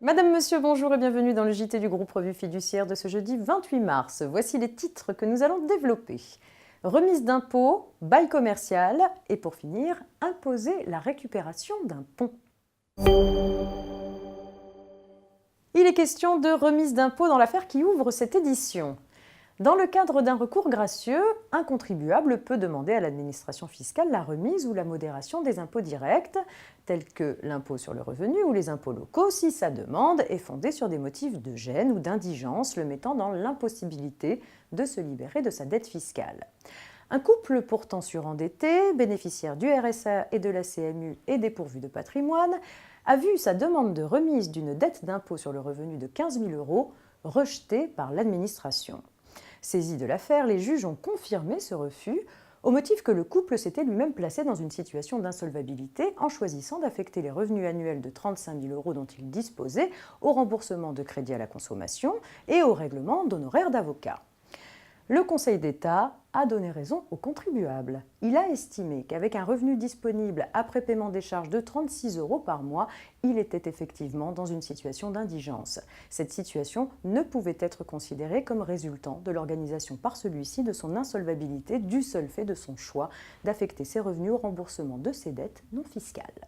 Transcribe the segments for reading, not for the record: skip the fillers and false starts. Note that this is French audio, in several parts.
Madame, Monsieur, bonjour et bienvenue dans le JT du groupe Revue Fiduciaire de ce jeudi 28 mars. Voici les titres que nous allons développer. Remise d'impôts, bail commercial et pour finir, imposer la récupération d'un pont. Il est question de remise d'impôts dans l'affaire qui ouvre cette édition. Dans le cadre d'un recours gracieux, un contribuable peut demander à l'administration fiscale la remise ou la modération des impôts directs, tels que l'impôt sur le revenu ou les impôts locaux, si sa demande est fondée sur des motifs de gêne ou d'indigence, le mettant dans l'impossibilité de se libérer de sa dette fiscale. Un couple pourtant surendetté, bénéficiaire du RSA et de la CMU et dépourvu de patrimoine, a vu sa demande de remise d'une dette d'impôt sur le revenu de 15 000 € rejetée par l'administration. Saisis de l'affaire, les juges ont confirmé ce refus au motif que le couple s'était lui-même placé dans une situation d'insolvabilité en choisissant d'affecter les revenus annuels de 35 000 € dont il disposait au remboursement de crédits à la consommation et au règlement d'honoraires d'avocat. Le Conseil d'État a donné raison aux contribuables. Il a estimé qu'avec un revenu disponible après paiement des charges de 36 € par mois, il était effectivement dans une situation d'indigence. Cette situation ne pouvait être considérée comme résultant de l'organisation par celui-ci de son insolvabilité du seul fait de son choix d'affecter ses revenus au remboursement de ses dettes non fiscales.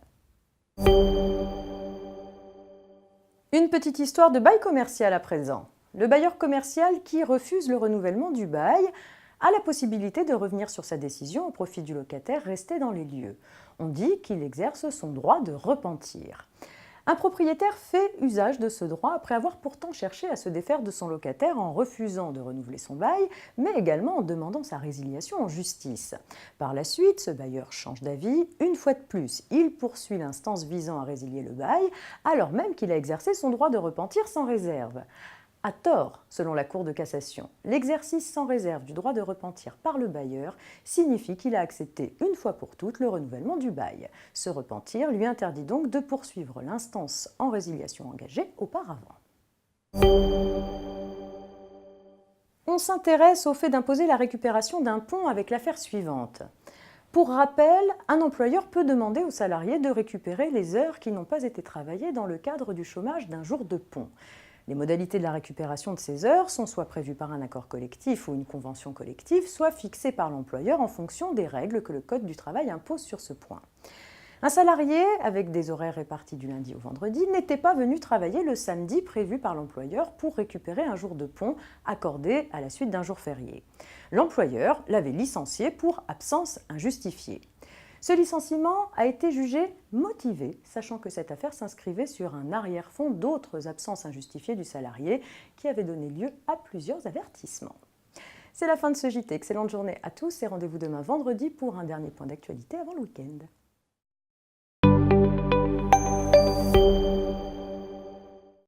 Une petite histoire de bail commercial à présent. Le bailleur commercial qui refuse le renouvellement du bail a la possibilité de revenir sur sa décision au profit du locataire resté dans les lieux. On dit qu'il exerce son droit de repentir. Un propriétaire fait usage de ce droit après avoir pourtant cherché à se défaire de son locataire en refusant de renouveler son bail, mais également en demandant sa résiliation en justice. Par la suite, ce bailleur change d'avis. Une fois de plus, il poursuit l'instance visant à résilier le bail, alors même qu'il a exercé son droit de repentir sans réserve. À tort, selon la Cour de cassation, l'exercice sans réserve du droit de repentir par le bailleur signifie qu'il a accepté une fois pour toutes le renouvellement du bail. Ce repentir lui interdit donc de poursuivre l'instance en résiliation engagée auparavant. On s'intéresse au fait d'imposer la récupération d'un pont avec l'affaire suivante. Pour rappel, un employeur peut demander aux salariés de récupérer les heures qui n'ont pas été travaillées dans le cadre du chômage d'un jour de pont. Les modalités de la récupération de ces heures sont soit prévues par un accord collectif ou une convention collective, soit fixées par l'employeur en fonction des règles que le Code du travail impose sur ce point. Un salarié, avec des horaires répartis du lundi au vendredi, n'était pas venu travailler le samedi prévu par l'employeur pour récupérer un jour de pont accordé à la suite d'un jour férié. L'employeur l'avait licencié pour absence injustifiée. Ce licenciement a été jugé motivé, sachant que cette affaire s'inscrivait sur un arrière-fond d'autres absences injustifiées du salarié qui avaient donné lieu à plusieurs avertissements. C'est la fin de ce JT. Excellente journée à tous et rendez-vous demain vendredi pour un dernier point d'actualité avant le week-end.